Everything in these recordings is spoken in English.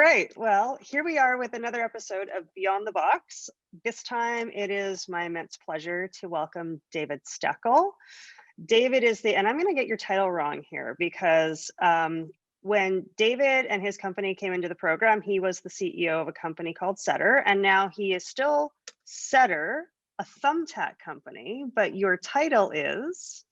right, well, here we are with another episode of Beyond the Box. This time it is my immense pleasure to welcome David Steckel. David is and I'm going to get your title wrong here because when David and his company came into the program, he was the CEO of a company called Setter, and now he is still Setter, a thumbtack company, but your title is?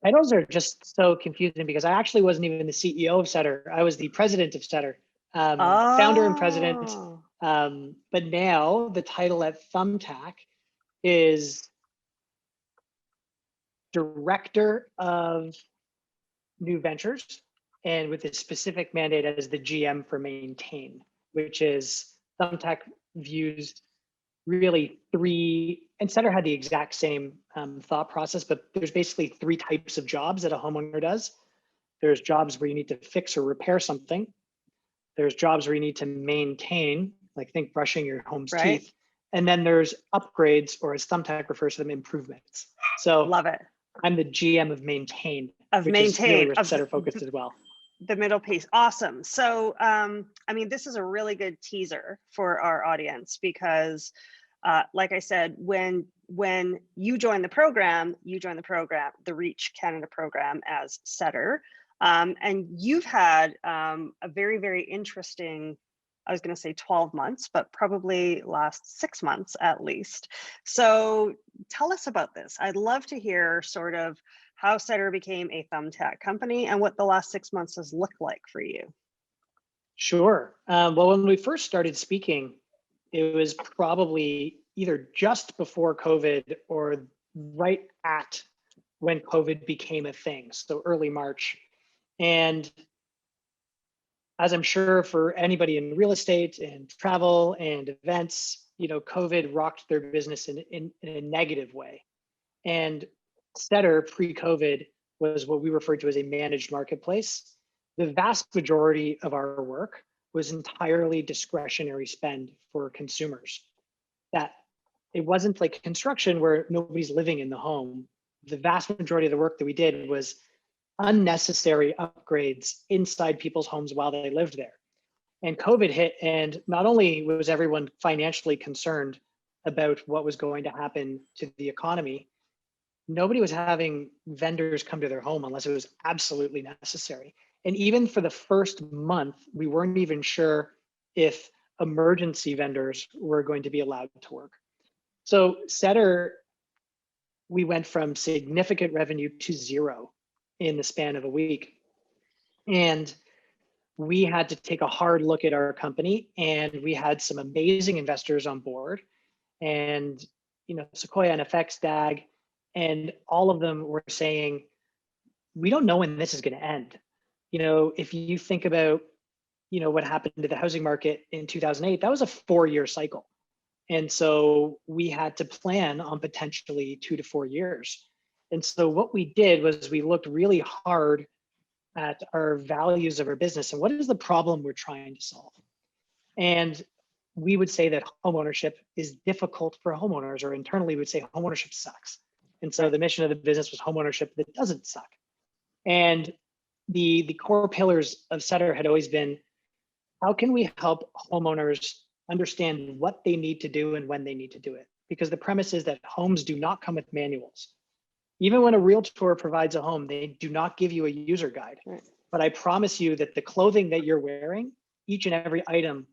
Titles are just so confusing because I actually wasn't even the CEO of Setter. I was the president of Setter, founder and president. But now the title at Thumbtack is Director of New Ventures, and with a specific mandate as the GM for Maintain, which is Thumbtack views really three, and Setter had the exact same thought process, but there's basically three types of jobs that a homeowner does. There's jobs where you need to fix or repair something. There's jobs where you need to maintain, like think brushing your home's teeth. And then there's upgrades, or as Thumbtack refers to them, improvements. So love it. I'm the GM of Maintain, Is really where Setter focused as well. The middle piece. Awesome. So, I mean, this is a really good teaser for our audience because, like I said, when you join the program, the Reach Canada program as Setter, and you've had a very, very interesting, I was going to say 12 months, but probably last 6 months at least. So tell us about this. I'd love to hear sort of how Setter became a thumbtack company and what the last 6 months has looked like for you. Sure. Well, when we first started speaking, it was probably either just before COVID or right at when COVID became a thing, so early March. And as I'm sure for anybody in real estate and travel and events, COVID rocked their business in a negative way. And Setter pre-COVID was what we referred to as a managed marketplace. The vast majority of our work was entirely discretionary spend for consumers. That it wasn't like construction where nobody's living in the home. The vast majority of the work that we did was unnecessary upgrades inside people's homes while they lived there. And COVID hit, and not only was everyone financially concerned about what was going to happen to the economy, nobody was having vendors come to their home unless it was absolutely necessary. And even for the first month, we weren't even sure if emergency vendors were going to be allowed to work. So Setter, we went from significant revenue to zero in the span of a week. And we had to take a hard look at our company, and we had some amazing investors on board, and Sequoia and FX DAG, and all of them were saying, we don't know when this is going to end. If you think about, what happened to the housing market in 2008, that was a 4-year cycle. And so we had to plan on potentially 2 to 4 years. And so what we did was we looked really hard at our values of our business and what is the problem we're trying to solve. And we would say that homeownership is difficult for homeowners, or internally we would say homeownership sucks. And so the mission of the business was homeownership that doesn't suck. And the core pillars of Setter had always been, how can we help homeowners understand what they need to do and when they need to do it? Because the premise is that homes do not come with manuals. Even when a realtor provides a home, they do not give you a user guide. Right. But I promise you that the clothing that you're wearing, each and every item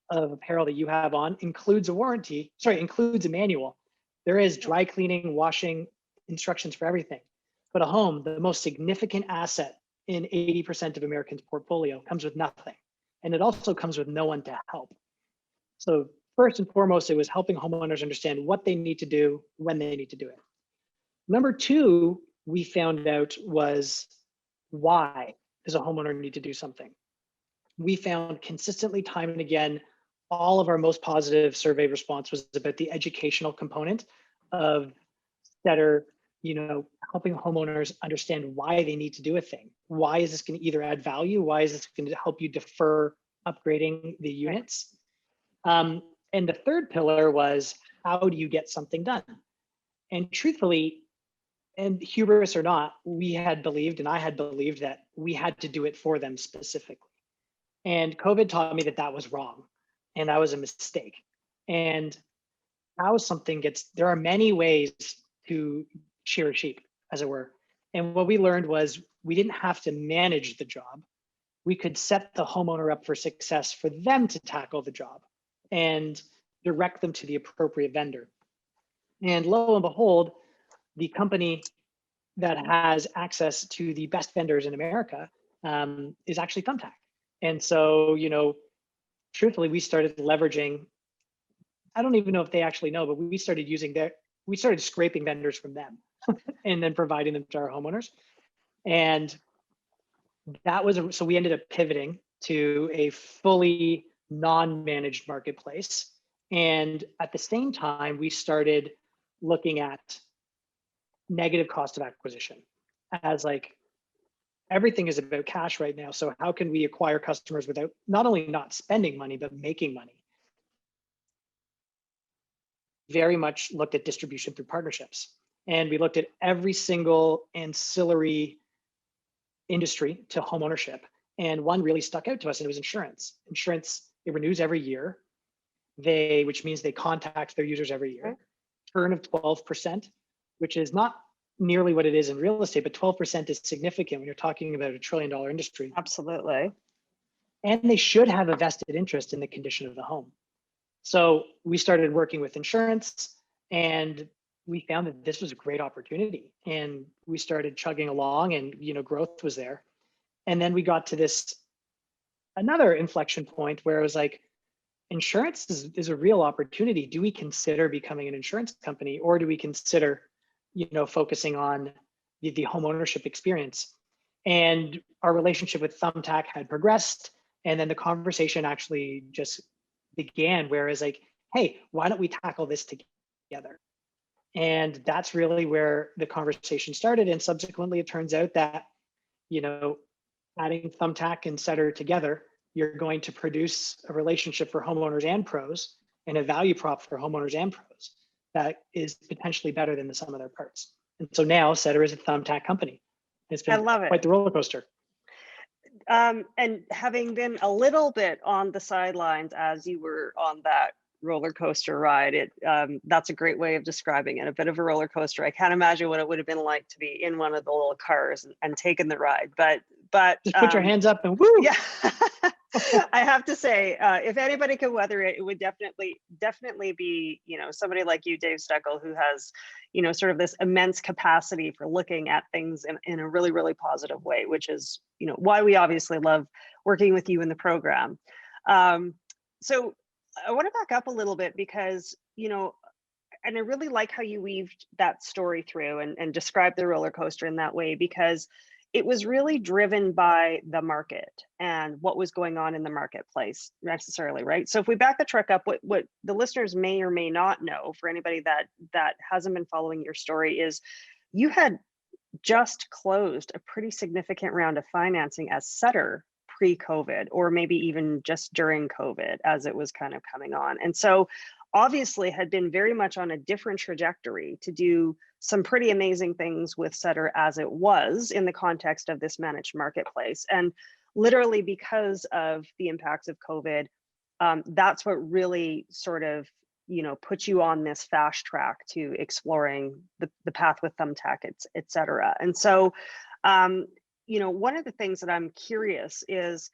of apparel that you have on includes a manual. There is dry cleaning, washing, instructions for everything. But a home, the most significant asset in 80% of Americans' portfolio, comes with nothing. And it also comes with no one to help. So first and foremost, it was helping homeowners understand what they need to do, when they need to do it. Number two, we found out was, why does a homeowner need to do something? We found consistently, time and again, all of our most positive survey response was about the educational component of Setter, helping homeowners understand why they need to do a thing. Why is this going to either add value? Why is this going to help you defer upgrading the units? And the third pillar was, how do you get something done? And truthfully, and hubris or not, we had believed, and I had believed, that we had to do it for them specifically. And COVID taught me that that was wrong and that was a mistake. And how something gets, there are many ways to shear a sheep, as it were. And what we learned was we didn't have to manage the job. We could set the homeowner up for success for them to tackle the job and direct them to the appropriate vendor. And lo and behold, the company that has access to the best vendors in America is actually Thumbtack. And so, truthfully, we started leveraging, I don't even know if they actually know, but we started we started scraping vendors from them and then providing them to our homeowners. And that was, so we ended up pivoting to a fully non-managed marketplace. And at the same time, we started looking at negative cost of acquisition as like, everything is about cash right now. So how can we acquire customers without not only not spending money, but making money? Very much looked at distribution through partnerships. And we looked at every single ancillary industry to homeownership. And one really stuck out to us, and it was insurance. Insurance, it renews every year. Which means they contact their users every year. Churn of 12%, which is not nearly what it is in real estate, but 12% is significant when you're talking about $1 trillion industry. Absolutely. And they should have a vested interest in the condition of the home. So we started working with insurance, and we found that this was a great opportunity. And we started chugging along, and growth was there. And then we got to another inflection point where it was like, insurance is a real opportunity. Do we consider becoming an insurance company, or do we consider focusing on the home ownership experience? And our relationship with Thumbtack had progressed, and then the conversation actually just began, whereas like, hey, why don't we tackle this together? And that's really where the conversation started. And subsequently, it turns out that adding Thumbtack and Setter together, you're going to produce a relationship for homeowners and pros, and a value prop for homeowners and pros that is potentially better than the sum of their parts. And so now Setter is a Thumbtack company. It's been quite the roller coaster. And having been a little bit on the sidelines as you were on that roller coaster ride, that's a great way of describing it, a bit of a roller coaster. I can't imagine what it would have been like to be in one of the little cars and taking the ride, but just put your hands up and woo. Yeah. I have to say, if anybody could weather it, it would definitely be, somebody like you, Dave Steckel, who has, sort of this immense capacity for looking at things in a really, really positive way, which is, why we obviously love working with you in the program. So I want to back up a little bit because, and I really like how you weaved that story through and described the roller coaster in that way, because it was really driven by the market and what was going on in the marketplace necessarily, right? So if we back the truck up, what the listeners may or may not know, for anybody that hasn't been following your story, is you had just closed a pretty significant round of financing as Setter pre-COVID, or maybe even just during COVID as it was kind of coming on. And so obviously had been very much on a different trajectory to do some pretty amazing things with Setter as it was in the context of this managed marketplace. And literally because of the impacts of COVID, that's what really sort of, put you on this fast track to exploring the path with Thumbtack, et cetera. And so, one of the things that I'm curious is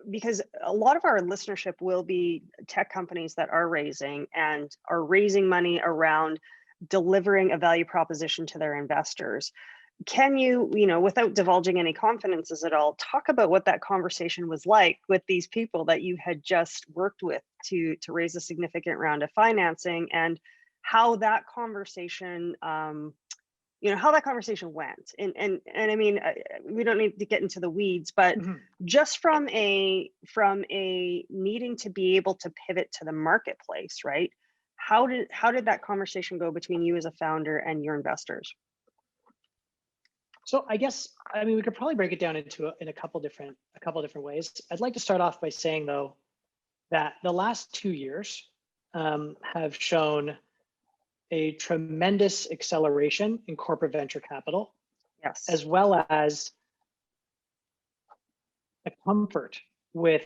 because a lot of our listenership will be tech companies that are raising money around delivering a value proposition to their investors. Can you, without divulging any confidences at all, talk about what that conversation was like with these people that you had just worked with to raise a significant round of financing, and how that conversation went? And I mean, we don't need to get into the weeds, but just from a needing to be able to pivot to the marketplace, right? How did that conversation go between you as a founder and your investors? So I guess, we could probably break it down in a couple different ways. I'd like to start off by saying, though, that the last 2 years have shown a tremendous acceleration in corporate venture capital, yes, as well as a comfort with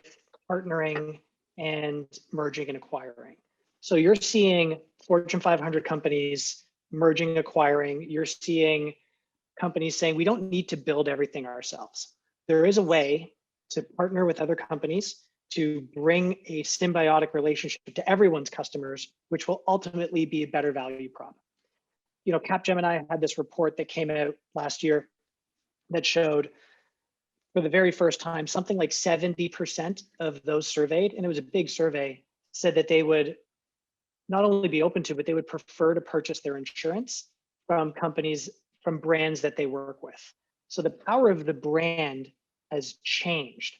partnering and merging and acquiring. So you're seeing Fortune 500 companies merging, acquiring. You're seeing companies saying, we don't need to build everything ourselves. There is a way to partner with other companies to bring a symbiotic relationship to everyone's customers, which will ultimately be a better value prop. You know, Capgemini had this report that came out last year that showed for the very first time, something like 70% of those surveyed, and it was a big survey, said that they would not only be open to, but they would prefer to purchase their insurance from companies, from brands that they work with. So the power of the brand has changed.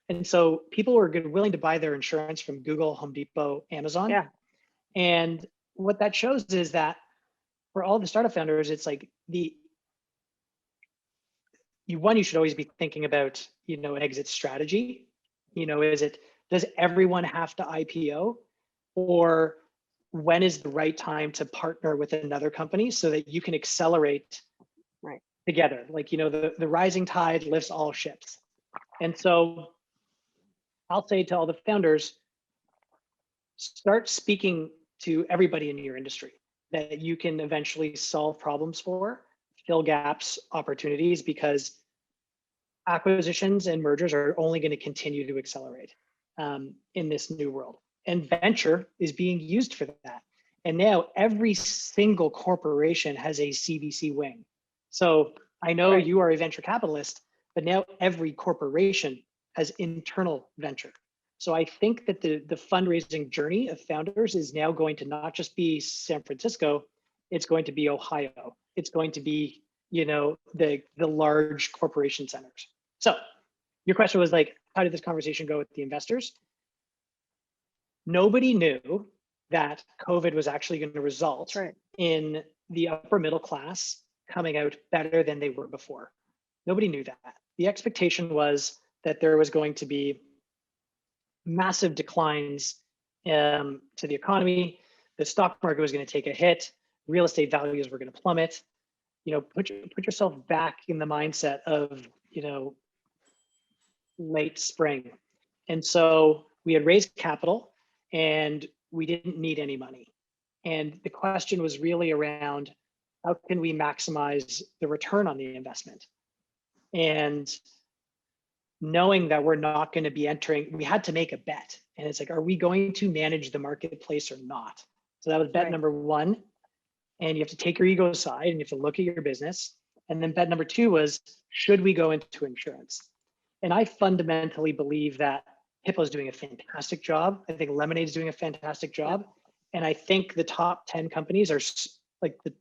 And so people are willing to buy their insurance from Google, Home Depot, Amazon. Yeah. And what that shows is that for all the startup founders, it's like you should always be thinking about, you know, an exit strategy. You know, does everyone have to IPO, or when is the right time to partner with another company so that you can accelerate right together? Like, you know, the rising tide lifts all ships. And so I'll say to all the founders, start speaking to everybody in your industry that you can eventually solve problems for, fill gaps, opportunities, because acquisitions and mergers are only going to continue to accelerate in this new world. And venture is being used for that. And now every single corporation has a CVC wing. So I know right. you are a venture capitalist, but now every corporation has internal venture. So I think that the fundraising journey of founders is now going to not just be San Francisco, it's going to be Ohio. It's going to be, you know, the large corporation centers. So your question was like, how did this conversation go with the investors? Nobody knew that COVID was actually going to result in the upper middle class coming out better than they were before. Nobody knew that. The expectation was that there was going to be massive declines to the economy. The stock market was going to take a hit. Real estate values were going to plummet. You know, put yourself back in the mindset of, you know, late spring. And so we had raised capital and we didn't need any money. And the question was really around, how can we maximize the return on the investment? And knowing that we're not going to be entering, we had to make a bet. And it's like, are we going to manage the marketplace or not? So that was bet number one. And you have to take your ego aside and you have to look at your business. And then bet number two was, should we go into insurance? And I fundamentally believe that Hippo is doing a fantastic job. I think Lemonade is doing a fantastic job. And I think the top 10 companies are like the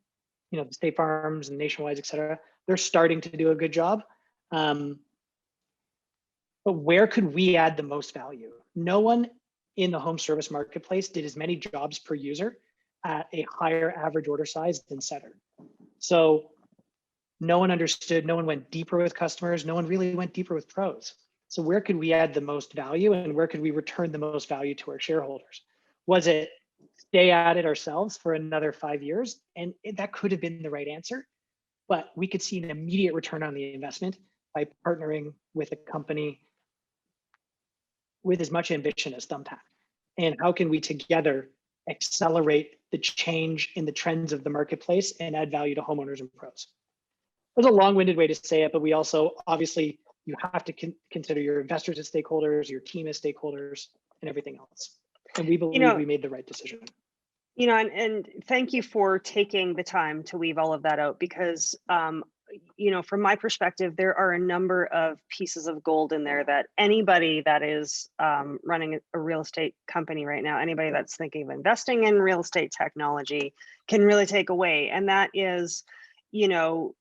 State Farms and Nationwide, et cetera. They're starting to do a good job. But where could we add the most value? No one in the home service marketplace did as many jobs per user at a higher average order size than Setter. So no one understood, no one went deeper with customers, no one really went deeper with pros. So where could we add the most value and where could we return the most value to our shareholders? Was it stay at it ourselves for another 5 years? And that could have been the right answer, but we could see an immediate return on the investment by partnering with a company with as much ambition as Thumbtack. And how can we together accelerate the change in the trends of the marketplace and add value to homeowners and pros? It was a long-winded way to say it, but we also, obviously, you have to consider your investors as stakeholders, your team as stakeholders, and everything else. And we believe we made the right decision. You know, and thank you for taking the time to weave all of that out, because you know, from my perspective, there are a number of pieces of gold in there that anybody that is running a real estate company right now, anybody that's thinking of investing in real estate technology can really take away. And that is, you know,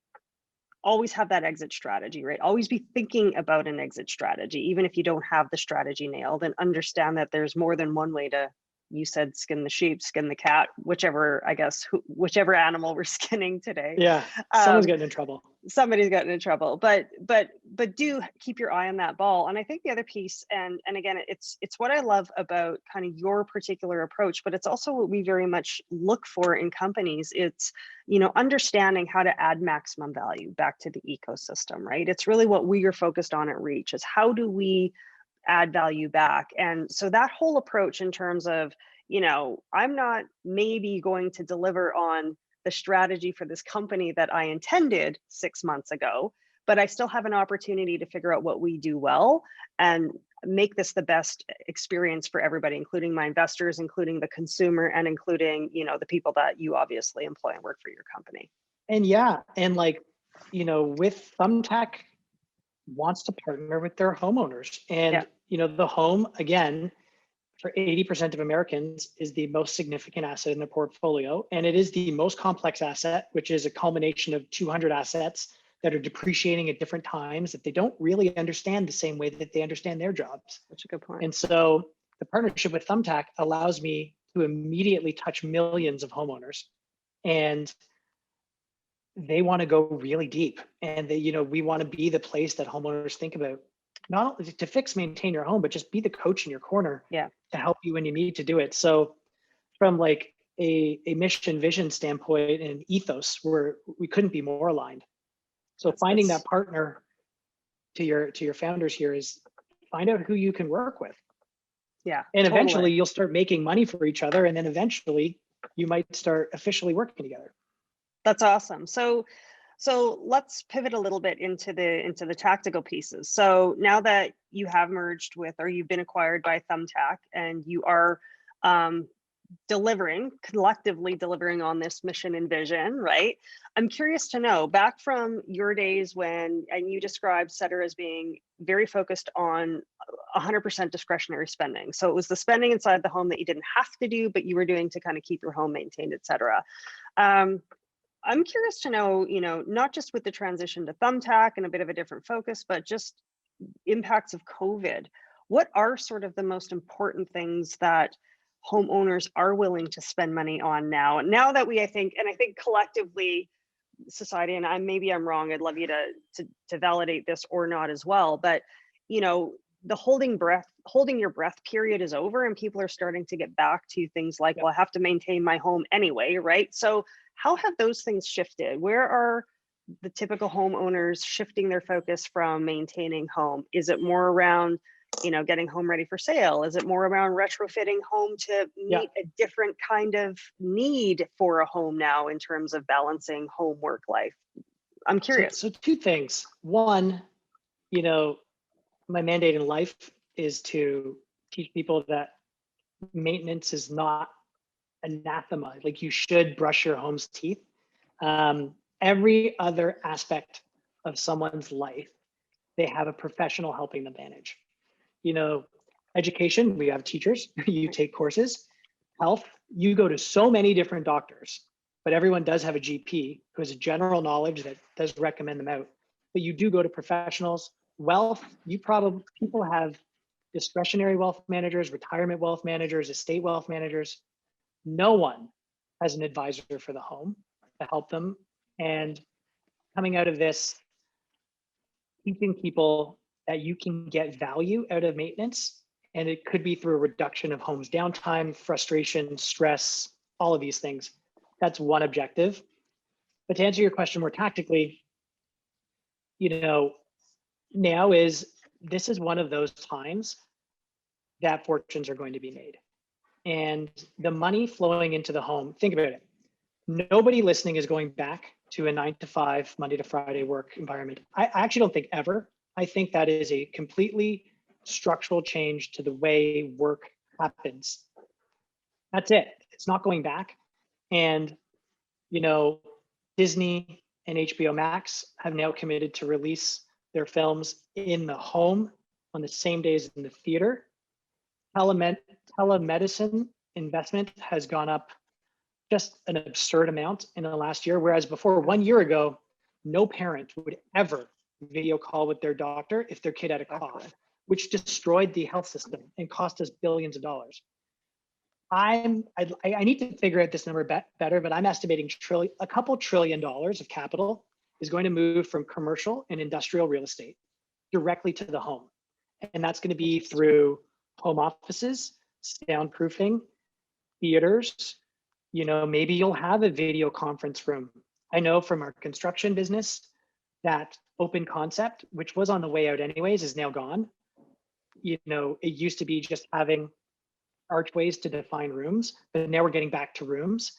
always have that exit strategy, right? Always be thinking about an exit strategy, even if you don't have the strategy nailed, and understand that there's more than one way to you said skin the sheep, skin the cat, whichever, I guess, whichever animal we're skinning today. Yeah, someone's getting in trouble. Somebody's gotten in trouble, but do keep your eye on that ball. And I think the other piece, and again, it's what I love about kind of your particular approach, but it's also what we very much look for in companies. It's, understanding how to add maximum value back to the ecosystem, right? It's really what we are focused on at Reach, is how do we add value back? And so that whole approach in terms of, I'm not maybe going to deliver on the strategy for this company that I intended 6 months ago, but I still have an opportunity to figure out what we do well and make this the best experience for everybody, including my investors, including the consumer, and including, the people that you obviously employ and work for your company. And with Thumbtack wants to partner with their homeowners. And, the home, again, for 80% of Americans is the most significant asset in their portfolio. And it is the most complex asset, which is a culmination of 200 assets that are depreciating at different times that they don't really understand the same way that they understand their jobs. That's a good point. And so the partnership with Thumbtack allows me to immediately touch millions of homeowners. And they want to go really deep. And we want to be the place that homeowners think about, not only to fix, maintain your home, but just be the coach in your corner to help you when you need to do it. So from like a mission vision standpoint and ethos, where we couldn't be more aligned. So finding that partner to your founders here is find out who you can work with. Yeah. And eventually you'll start making money for each other. And then eventually you might start officially working together. That's awesome. So let's pivot a little bit into the tactical pieces. So now that you have merged with, or you've been acquired by Thumbtack, and you are collectively delivering on this mission and vision, right? I'm curious to know, back from your days and you described Sutter as being very focused on 100% discretionary spending. So it was the spending inside the home that you didn't have to do, but you were doing to kind of keep your home maintained, et cetera. I'm curious to know, not just with the transition to Thumbtack and a bit of a different focus, but just impacts of COVID. What are sort of the most important things that homeowners are willing to spend money on now? And now that I think collectively, society, and maybe I'm wrong, I'd love you to validate this or not as well, but the holding your breath period is over, and people are starting to get back to things like, well, I have to maintain my home anyway, right? So how have those things shifted? Where are the typical homeowners shifting their focus from maintaining home? Is it more around, getting home ready for sale? Is it more around retrofitting home to meet a different kind of need for a home now in terms of balancing home work life? I'm curious. So two things. One, my mandate in life is to teach people that maintenance is not anathema. Like, you should brush your home's teeth. Every other aspect of someone's life, they have a professional helping them manage. Education, we have teachers, you take courses. Health, you go to so many different doctors, but everyone does have a GP who has a general knowledge that does recommend them out. But you do go to professionals. Wealth, people have discretionary wealth managers, retirement wealth managers, estate wealth managers. No one has an advisor for the home to help them. And coming out of this, teaching people that you can get value out of maintenance, and it could be through a reduction of home's downtime, frustration, stress, all of these things. That's one objective. But to answer your question more tactically, this is one of those times that fortunes are going to be made. And the money flowing into the home, think about it. Nobody listening is going back to a 9 to 5, Monday to Friday work environment. I actually don't think ever. I think that is a completely structural change to the way work happens. That's it. It's not going back. And, Disney and HBO Max have now committed to release their films in the home on the same days in the theater. Telemedicine investment has gone up just an absurd amount in the last year, whereas before, 1 year ago, no parent would ever video call with their doctor if their kid had a cough, which destroyed the health system and cost us billions of dollars. I need to figure out this number better, but I'm estimating a couple $1 trillion of capital is going to move from commercial and industrial real estate directly to the home. And that's going to be through home offices, soundproofing, theaters. Maybe you'll have a video conference room. I know from our construction business that open concept, which was on the way out anyways, is now gone. It used to be just having archways to define rooms, but now we're getting back to rooms.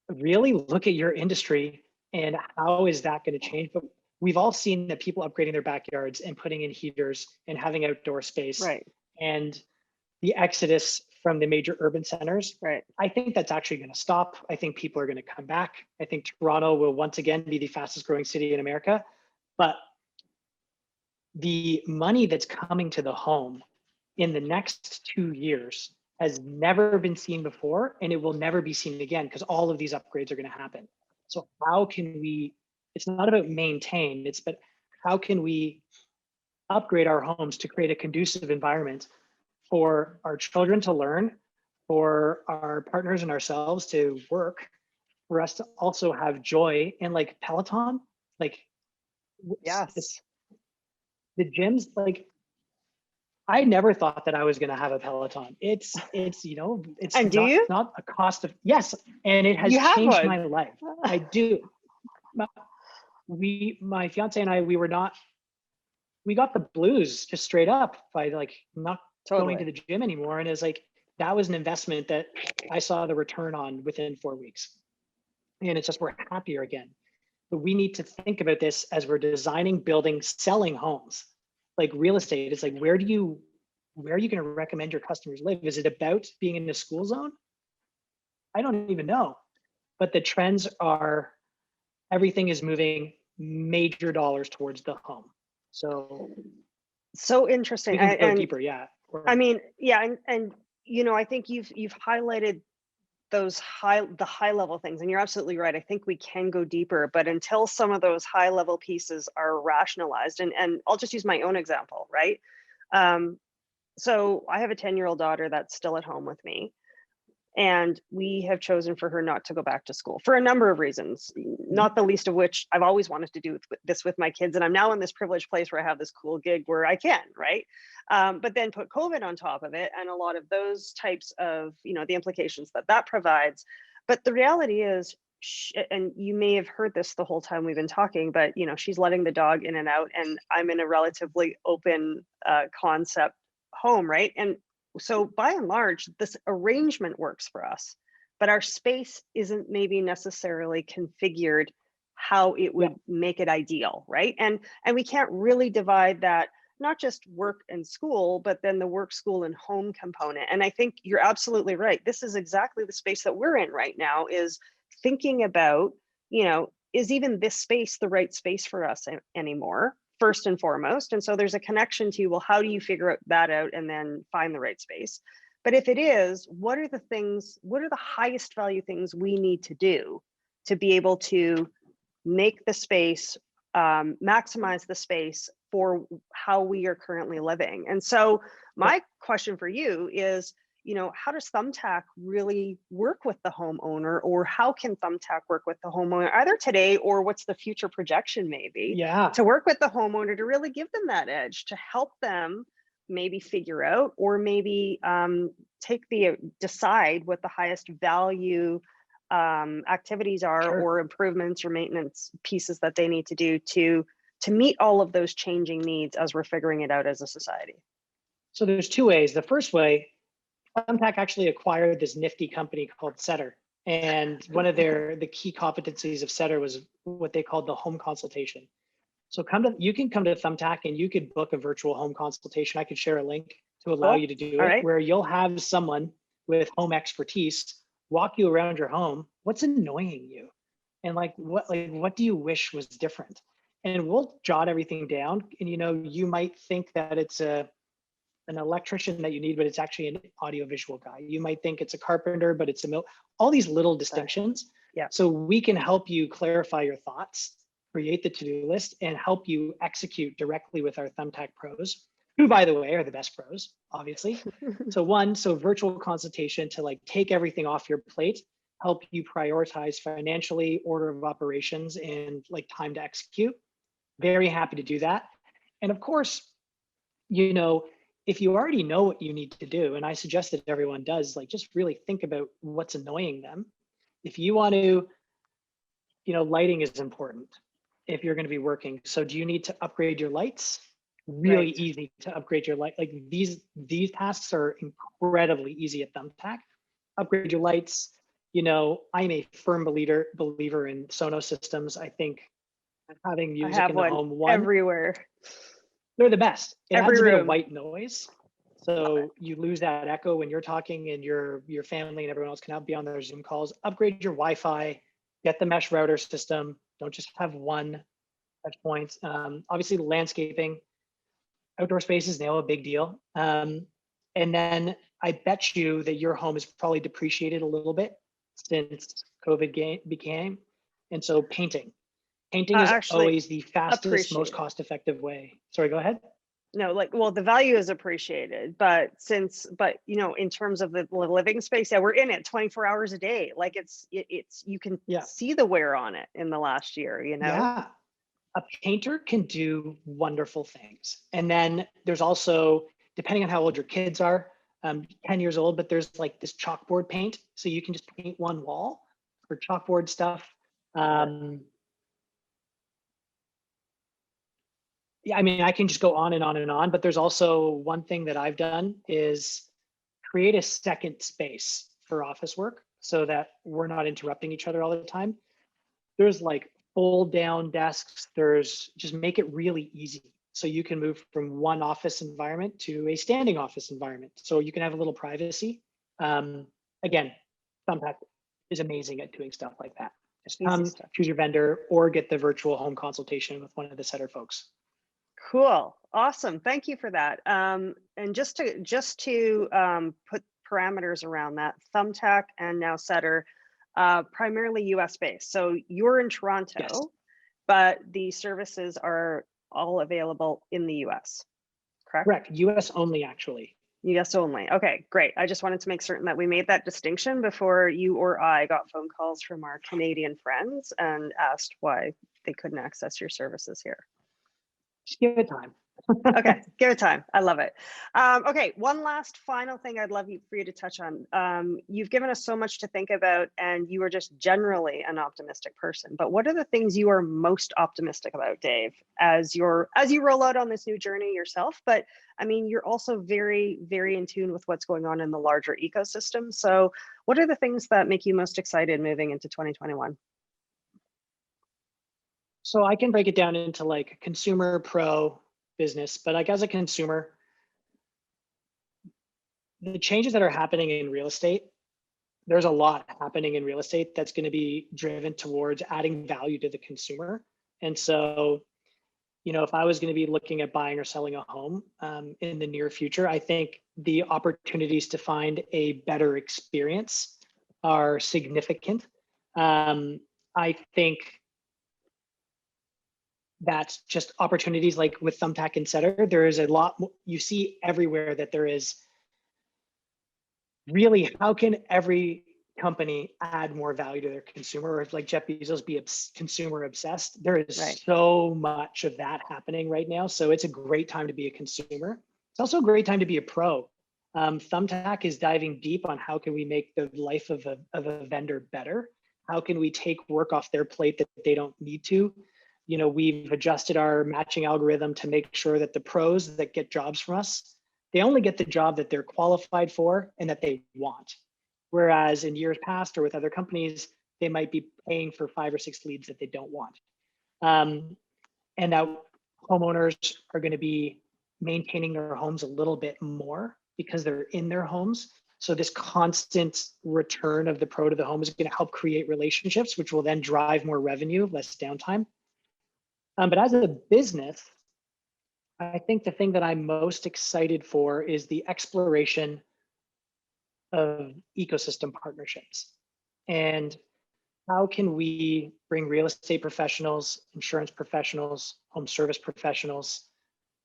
Really look at your industry and how is that going to change? But we've all seen that people upgrading their backyards and putting in heaters and having outdoor space. Right. And the exodus from the major urban centers. Right. I think that's actually going to stop. I think people are going to come back. I think Toronto will once again be the fastest growing city in America. But the money that's coming to the home in the next 2 years has never been seen before, and it will never be seen again because all of these upgrades are going to happen. So how can we, it's not about maintain, but how can we upgrade our homes to create a conducive environment for our children to learn, for our partners and ourselves to work, for us to also have joy, and like Peloton, Yes. The gyms, I never thought that I was going to have a Peloton. It's And do you? not a cost of, yes. And it has You have changed one. my life. I do. My fiance and I, we got the blues just straight up by not Totally. going to the gym anymore. And it's that was an investment that I saw the return on within 4 weeks. And it's just, we're happier again. But we need to think about this as we're designing, building, selling homes. Like real estate, it's where are you going to recommend your customers live? Is it about being in a school zone? I don't even know. But the trends are, everything is moving major dollars towards the home. So interesting. We can go deeper, yeah. I mean, yeah, and I think you've highlighted the high level things, and you're absolutely right. I think we can go deeper, but until some of those high level pieces are rationalized, and I'll just use my own example, right? So I have a 10-year-old daughter that's still at home with me. And we have chosen for her not to go back to school for a number of reasons, not the least of which I've always wanted to do this with my kids. And I'm now in this privileged place where I have this cool gig where I can, right? But then put COVID on top of it and a lot of those types of, the implications that provides. But the reality is, and you may have heard this the whole time we've been talking, but, she's letting the dog in and out, and I'm in a relatively open concept home, right? And so by and large, this arrangement works for us, but our space isn't maybe necessarily configured how it would make it ideal, right? And we can't really divide that, not just work and school, but then the work, school, and home component. And I think you're absolutely right. This is exactly the space that we're in right now, is thinking about, is even this space the right space for us anymore? First and foremost. And so there's a connection to, well, how do you figure that out and then find the right space? But if it is, what are the highest value things we need to do to be able to make the space, maximize the space for how we are currently living? And so my question for you is, how does Thumbtack really work with the homeowner, or how can Thumbtack work with the homeowner either today, or what's the future projection maybe to work with the homeowner to really give them that edge, to help them maybe figure out, or maybe decide what the highest value activities are, or improvements or maintenance pieces that they need to do to meet all of those changing needs as we're figuring it out as a society? So there's two ways. The first way, Thumbtack actually acquired this nifty company called Setter. And one of the key competencies of Setter was what they called the home consultation. So you can come to Thumbtack and you could book a virtual home consultation. I could share a link to allow you to do it, where you'll have someone with home expertise walk you around your home. What's annoying you? And what do you wish was different? And we'll jot everything down. And you might think that it's an electrician that you need, but it's actually an audiovisual guy. You might think it's a carpenter, but it's all these little distinctions. Yeah. So we can help you clarify your thoughts, create the to-do list, and help you execute directly with our Thumbtack pros. who, by the way, are the best pros, obviously. So virtual consultation to like take everything off your plate, help you prioritize financially, order of operations, and like time to execute. Very happy to do that. And of course, you know, if you already know what you need to do, and I suggest that everyone does, like just really think about what's annoying them. If you want to, you know, lighting is important if you're going to be working. So do you need to upgrade your lights? Really Right. easy to upgrade your light. Like these tasks are incredibly easy at Thumbtack. Upgrade your lights. You know, I'm a firm believer in Sonos systems. I think having I music have in the one home, everywhere, they're the best. It every adds a bit of room. white noise. Love it. So you lose that echo when you're talking and your family and everyone else can be on their Zoom calls. Upgrade your Wi-Fi, get the mesh router system. Don't just have one touch point. Obviously landscaping, outdoor spaces, now a big deal. And then I bet you that your home is probably depreciated a little bit since COVID became. And so painting is Actually, always the fastest, most appreciate. cost-effective way. Sorry, go ahead. No, like, well, the value is appreciated, but you know, in terms of the living space, yeah, we're in it 24 hours a day. Like it's you can Yeah. see the wear on it in the last year, you know? Yeah. A painter can do wonderful things. And then there's also, depending on how old your kids are, 10 years old, but there's like this chalkboard paint. So you can just paint one wall for chalkboard stuff. Yeah, I mean, I can just go on and on and on, but there's also one thing that I've done is create a second space for office work so that we're not interrupting each other all the time. There's like fold down desks. There's just make it really easy. So you can move from one office environment to a standing office environment. So you can have a little privacy. Again, Thumbtack is amazing at doing stuff like that. Just Easy stuff. choose your vendor or get the virtual home consultation with one of the setter folks. Cool. Awesome. Thank you for that. And just to put parameters around that, Thumbtack and now Setter, primarily US based. So you're in Toronto, Yes. but the services are all available in the US, correct? Correct. US only, actually. US only. Okay, great. I just wanted to make certain that we made that distinction before you or I got phone calls from our Canadian friends and asked why they couldn't access your services here. Just give it time. Okay, give it time. I love it. Okay, one last final thing I'd love for you to touch on. You've given us so much to think about, and you are just generally an optimistic person. But what are the things you are most optimistic about, Dave, as you roll out on this new journey yourself? But I mean, you're also very, very in tune with what's going on in the larger ecosystem. So, what are the things that make you most excited moving into 2021? So I can break it down into like consumer, pro, business, but like as a consumer, the changes that are happening in real estate, there's a lot happening in real estate that's going to be driven towards adding value to the consumer. And so, you know, if I was going to be looking at buying or selling a home in the near future, I think the opportunities to find a better experience are significant. I think that's just opportunities like with Thumbtack and Setter. There is a lot you see everywhere that there is really, how can every company add more value to their consumer, or like Jeff Bezos be consumer obsessed? There is so much of that happening right now. So it's a great time to be a consumer. It's also a great time to be a pro. Thumbtack is diving deep on how can we make the life of a vendor better? How can we take work off their plate that they don't need to? You know, we've adjusted our matching algorithm to make sure that the pros that get jobs from us, they only get the job that they're qualified for and that they want. Whereas in years past or with other companies, they might be paying for 5 or 6 leads that they don't want. And now homeowners are going to be maintaining their homes a little bit more because they're in their homes. So this constant return of the pro to the home is going to help create relationships, which will then drive more revenue, less downtime. But as a business, I think the thing that I'm most excited for is the exploration of ecosystem partnerships. And how can we bring real estate professionals, insurance professionals, home service professionals,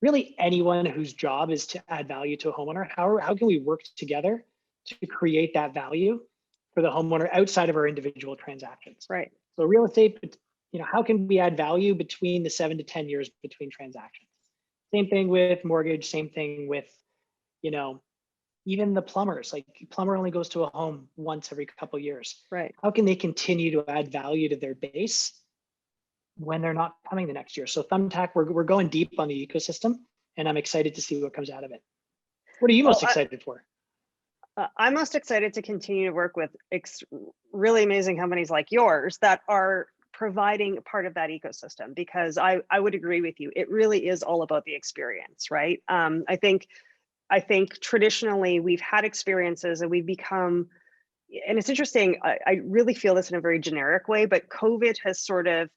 really anyone whose job is to add value to a homeowner. How can we work together to create that value for the homeowner outside of our individual transactions? Right. So real estate, how can we add value between the 7 to 10 years between transactions? Same thing with mortgage, same thing with, even the plumbers. Like, plumber only goes to a home once every couple of years. Right. How can they continue to add value to their base when they're not coming the next year? So Thumbtack, we're going deep on the ecosystem, and I'm excited to see what comes out of it. What are you most excited for? I'm most excited to continue to work with really amazing companies like yours that are providing part of that ecosystem, because I would agree with you. It really is all about the experience, right? I think traditionally we've had experiences and we've become, and it's interesting, I really feel this in a very generic way, but COVID has sort of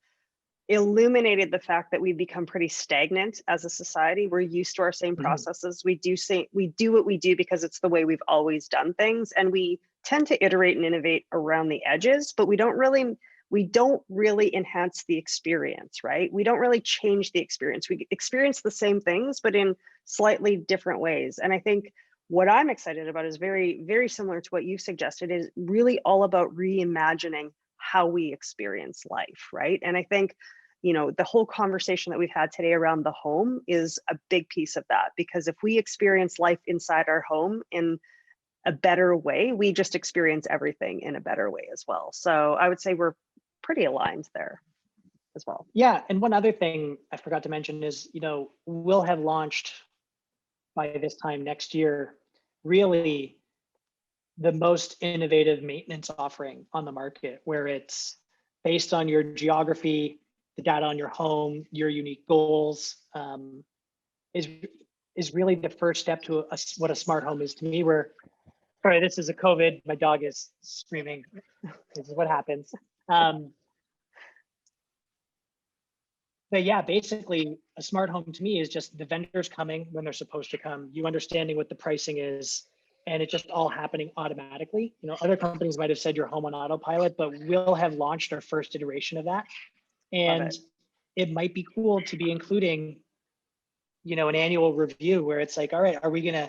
illuminated the fact that we've become pretty stagnant as a society. We're used to our same processes. We do what we do because it's the way we've always done things, and we tend to iterate and innovate around the edges, but we don't really enhance the experience, right? We don't really change the experience. We experience the same things, but in slightly different ways. And I think what I'm excited about is very, very similar to what you suggested, is really all about reimagining how we experience life, right? And I think, the whole conversation that we've had today around the home is a big piece of that, because if we experience life inside our home in a better way, we just experience everything in a better way as well. So I would say we're pretty aligned there as well. Yeah, and one other thing I forgot to mention is, we'll have launched by this time next year, really the most innovative maintenance offering on the market, where it's based on your geography, the data on your home, your unique goals, is really the first step to what a smart home is to me. Where, sorry, this is a COVID. My dog is screaming. This is what happens. But yeah, basically, a smart home to me is just the vendors coming when they're supposed to come, you understanding what the pricing is, and it just all happening automatically. Other companies might have said your home on autopilot, but we'll have launched our first iteration of that. And it might be cool to be including, an annual review where it's like, all right, are we going to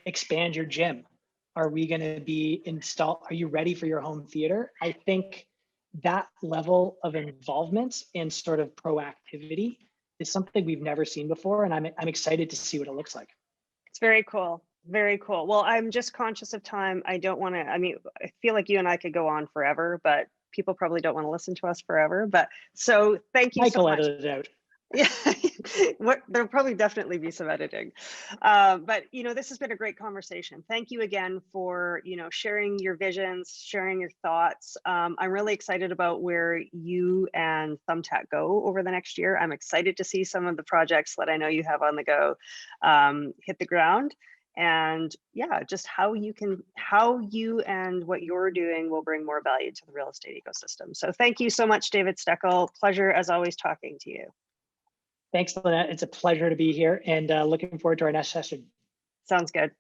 expand your gym? Are we going to be are you ready for your home theater? I think that level of involvement and sort of proactivity is something we've never seen before. And I'm excited to see what it looks like. It's very cool. Very cool. Well, I'm just conscious of time. I don't want to, I feel like you and I could go on forever, but people probably don't want to listen to us forever. But so thank you so much. Michael edited it out. Yeah, there'll probably definitely be some editing. But, this has been a great conversation. Thank you again for, sharing your visions, sharing your thoughts. I'm really excited about where you and Thumbtack go over the next year. I'm excited to see some of the projects that I know you have on the go hit the ground. And yeah, just how you and what you're doing will bring more value to the real estate ecosystem. So thank you so much, David Steckel. Pleasure as always talking to you. Thanks, Lynette. It's a pleasure to be here, and looking forward to our next session. Sounds good.